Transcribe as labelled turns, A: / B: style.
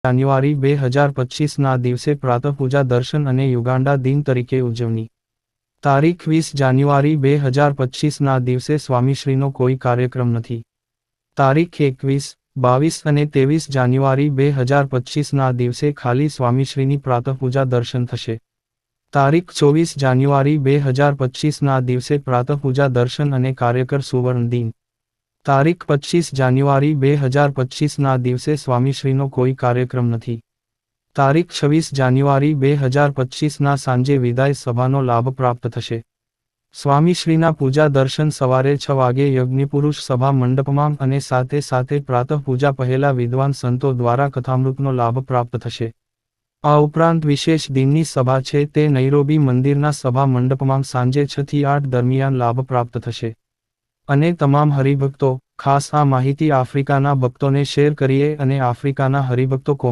A: જાન્યુઆરી 2025ના દિવસે પ્રાતઃપૂજા દર્શન અને યુગાન્ડા દિન તરીકે ઉજવણી. તારીખ 20 જાન્યુઆરી 2025ના દિવસે સ્વામીશ્રીનો કોઈ કાર્યક્રમ નથી. તારીખ 21, 22 અને 23 જાન્યુઆરી 2025ના દિવસે ખાલી સ્વામીશ્રીની પ્રાતઃપૂજા દર્શન થશે. તારીખ 24 જાન્યુઆરી 2025ના દિવસે પ્રાતઃપૂજા દર્શન અને કાર્યકર સુવર્ણ દિન. તારીખ 25 જાન્યુઆરી 2025ના દિવસે સ્વામીશ્રીનો કોઈ કાર્યક્રમ નથી. તારીખ 26 જાન્યુઆરી 2025ના સાંજે વિદાય સભાનો લાભ પ્રાપ્ત થશે. સ્વામીશ્રીના પૂજા દર્શન સવારે 6 વાગે યજ્ઞપુરુષ સભા મંડપમાં અને સાથે પ્રાતઃ પૂજા પહેલા વિદ્વાન સંતો દ્વારા કથામૃતનો લાભ પ્રાપ્ત થશે. આ ઉપરાંત વિશેષ દિનની સભા છે તે નૈરોબી મંદિરના સભા મંડપમાં સાંજે 6 થી 8 દરમિયાન લાભ પ્રાપ્ત થશે. અને તમામ હરિભક્તો, ખાસ આ માહિતી આફ્રિકાના ભક્તોને શેર કરીએ અને આફ્રિકાના હરિભક્તો